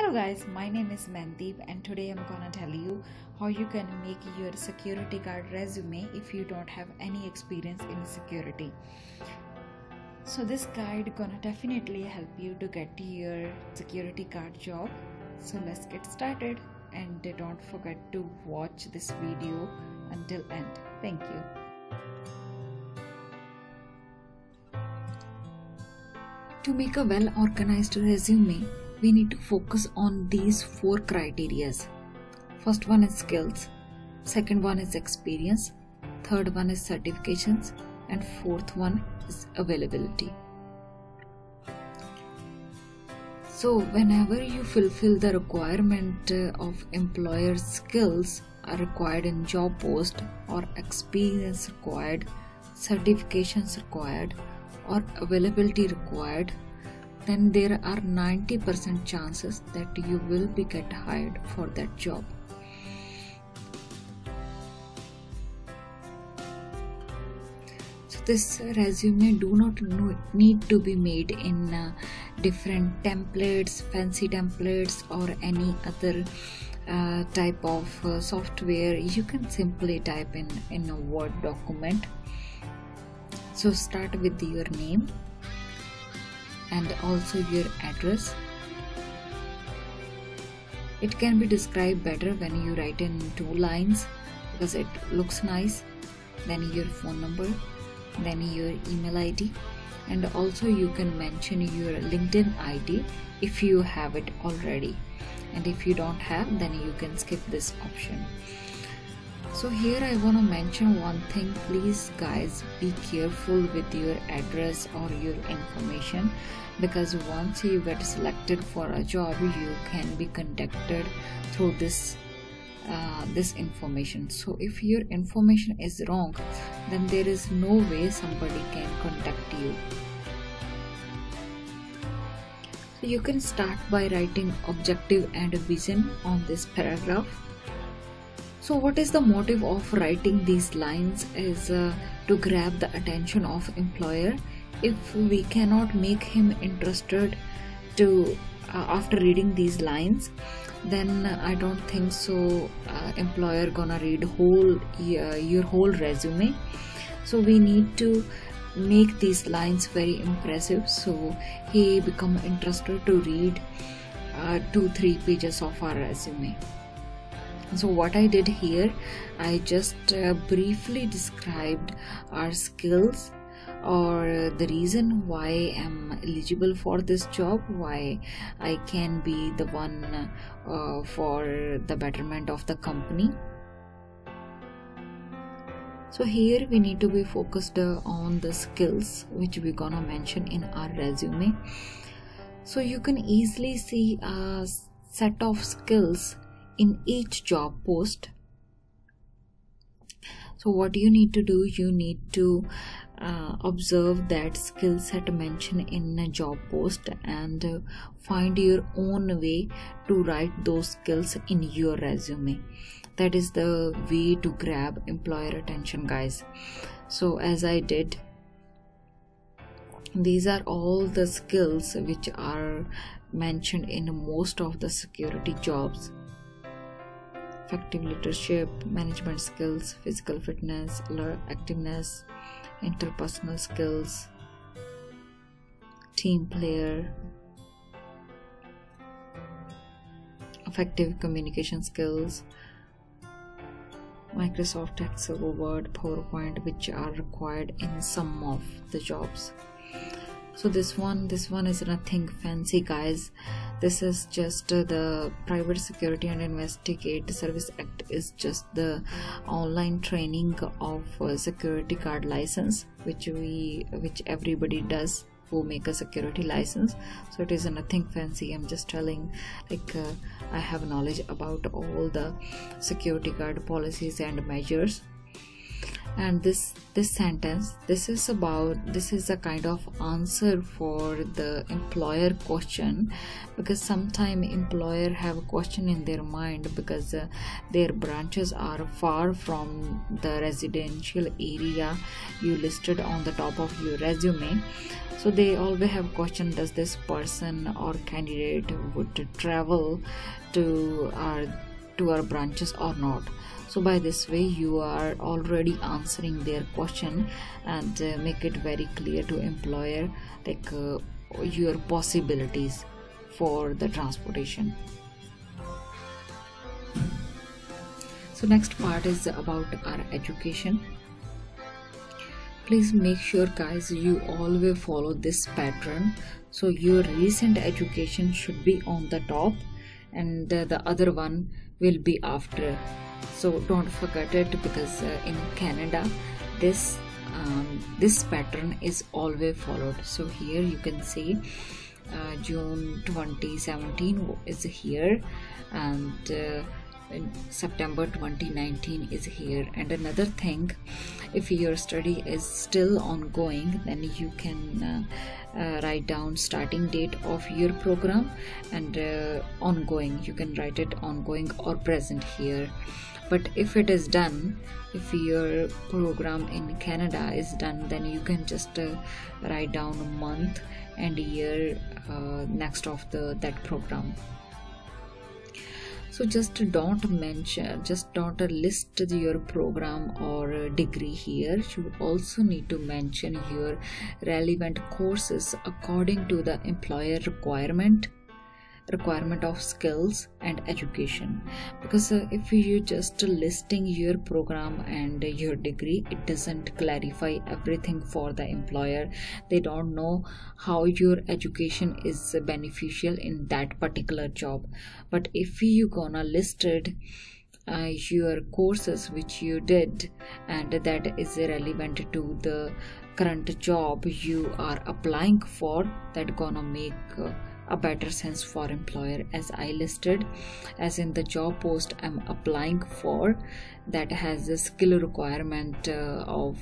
Hello guys, my name is Mandeep and today I'm gonna tell you how you can make your security guard resume if you don't have any experience in security. So this guide gonna definitely help you to get your security guard job. So let's get started, and don't forget to watch this video until end. Thank you. To make a well-organized resume, we need to focus on these 4 criterias. First one is skills, second one is experience, third one is certifications, and fourth one is availability. So whenever you fulfill the requirement of employer skills are required in job post, or experience required, certifications required, or availability required, then there are 90% chances that you will be get hired for that job. So this resume do not need to be made in different templates, fancy templates, or any other type of software. You can simply type in a Word document. So start with your name and also your address. It can be described better when you write in 2 lines because it looks nice. Then your phone number, then your email ID, and also you can mention your LinkedIn ID if you have it already, and if you don't have, then you can skip this option. So here I want to mention one thing. Please guys, be careful with your address or your information, because once you get selected for a job, you can be contacted through this information. So if your information is wrong, then there is no way somebody can contact you. So you can start by writing objective and vision on this paragraph. So what is the motive of writing these lines is to grab the attention of employer. If we cannot make him interested to after reading these lines, then I don't think so employer gonna read your whole resume. So we need to make these lines very impressive, so he become interested to read 2-3 pages of our resume. So what I did here, I just briefly described our skills, or the reason why I'm eligible for this job, why I can be the one for the betterment of the company. So here we need to be focused on the skills which we're gonna mention in our resume. So you can easily see a set of skills in each job post. So what you need to do, you need to observe that skill set mentioned in a job post and find your own way to write those skills in your resume. That is the way to grab employer attention, guys. So as I did, these are all the skills which are mentioned in most of the security jobs: effective leadership, management skills, physical fitness, alert activeness, interpersonal skills, team player, effective communication skills, Microsoft Excel, Word, PowerPoint, which are required in some of the jobs. So this one is nothing fancy, guys. This is just the Private Security and Investigate Service Act is just the online training of security guard license, which everybody does who make a security license. So it is nothing fancy. I'm just telling, I have knowledge about all the security guard policies and measures. And this sentence, this is a kind of answer for the employer question, because sometimes employer have a question in their mind because their branches are far from the residential area you listed on the top of your resume. So they always have question, does this person or candidate would travel to our branches or not? So by this way you are already answering their question and make it very clear to employer like your possibilities for the transportation. So next part is about our education. Please make sure guys you always follow this pattern. So your recent education should be on the top and the other one will be after. So don't forget it, because in Canada this pattern is always followed. So here you can see June 2017 is here, and September 2019 is here. And another thing, if your study is still ongoing, then you can write down starting date of your program, and ongoing, you can write it ongoing or present here. But if it is done, if your program in Canada is done, then you can just write down a month and year next of that program. So just don't list your program or degree here. You also need to mention your relevant courses according to the employer requirement of skills and education, because if you just listing your program and your degree, it doesn't clarify everything for the employer. They don't know how your education is beneficial in that particular job. But if you gonna listed your courses which you did and that is relevant to the current job you are applying for, that gonna make a better sense for employer. As I listed, as in the job post I'm applying for, that has a skill requirement of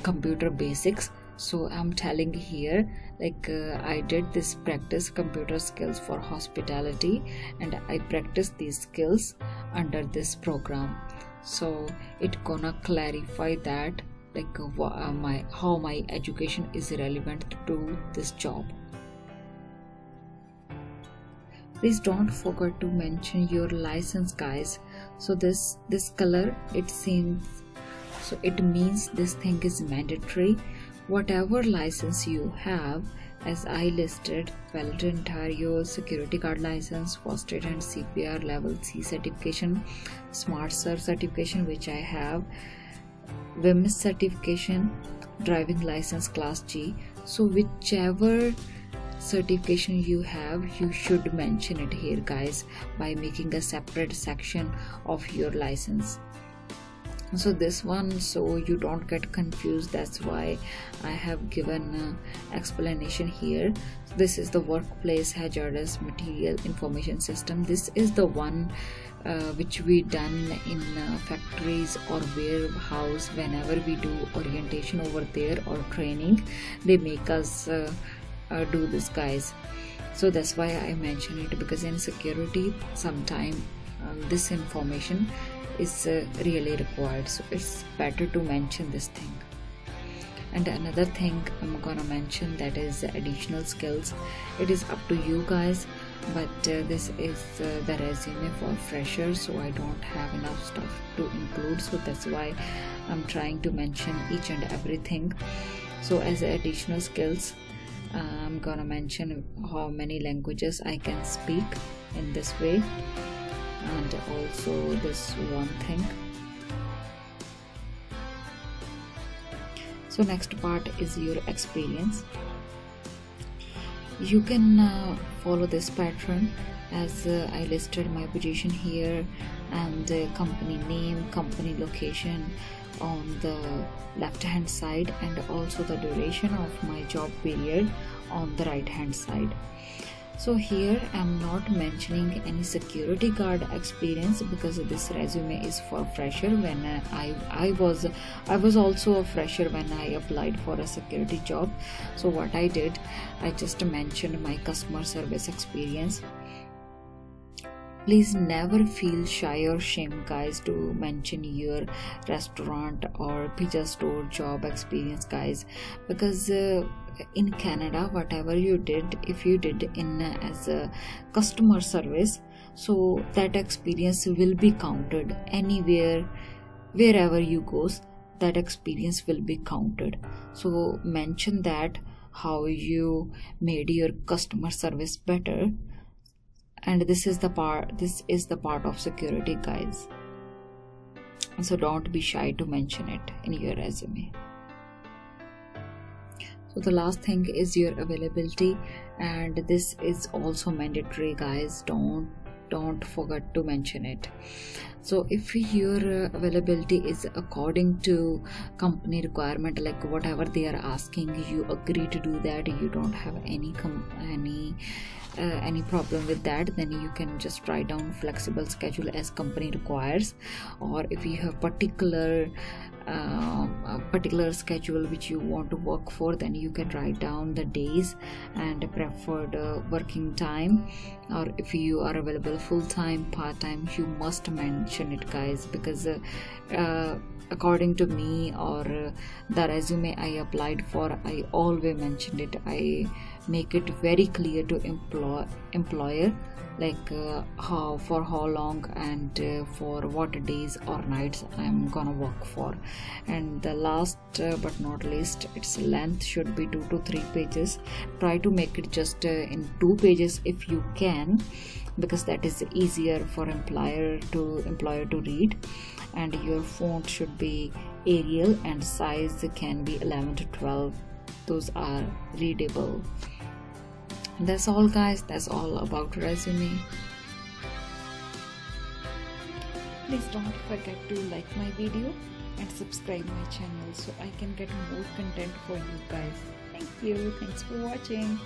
computer basics. So I'm telling here like I did this practice computer skills for hospitality and I practiced these skills under this program. So it gonna clarify that like how my education is relevant to this job. Please don't forget to mention your license guys. So this color, it seems, so it means this thing is mandatory. Whatever license you have, as I listed, Valid Ontario security guard license, first aid and CPR level C certification, Smart Serve certification which I have, WIMS certification, driving license class G. So whichever certification you have, you should mention it here guys by making a separate section of your license. So this one, so you don't get confused, that's why I have given explanation here. This is the workplace hazardous material information system. This is the one which we done in factories or warehouse. Whenever we do orientation over there or training, they make us do this guys. So that's why I mention it, because in security sometime this information is really required, so it's better to mention this thing. And another thing I'm gonna mention, that is additional skills. It is up to you guys, but this is the resume for freshers, so I don't have enough stuff to include, so that's why I'm trying to mention each and everything. So as additional skills, I'm gonna mention how many languages I can speak in this way, and also this one thing. So next part is your experience. You can follow this pattern as I listed my position here, and company name, company location on the left hand side, and also the duration of my job period on the right hand side. So here I'm not mentioning any security guard experience because this resume is for fresher. When I was also a fresher when I applied for a security job. So what I did, I just mentioned my customer service experience. Please never feel shy or shame, guys, to mention your restaurant or pizza store job experience, guys, because in Canada, whatever you did, if you did in as a customer service, so that experience will be counted anywhere, wherever you goes, that experience will be counted. So mention that how you made your customer service better. And this is the part of security, guys, so don't be shy to mention it in your resume. So the last thing is your availability, and this is also mandatory, guys. Don't forget to mention it. So if your availability is according to company requirement, like whatever they are asking, you agree to do that, you don't have any problem with that, then you can just write down flexible schedule as company requires. Or if you have particular schedule which you want to work for, then you can write down the days and preferred working time. Or if you are available full-time, part-time, you must mention it, guys, because according to me or the resume I applied for, I always mentioned it. I make it very clear to employer, like how long and for what days or nights I'm gonna work for. And the last but not least, its length should be 2 to 3 pages. Try to make it just in 2 pages if you can, because that is easier for employer to read. And your font should be Arial and size can be 11 to 12. Those are readable. That's all, guys. That's all about resume. Please don't forget to like my video and subscribe my channel so I can get more content for you guys. Thank you. Thanks for watching.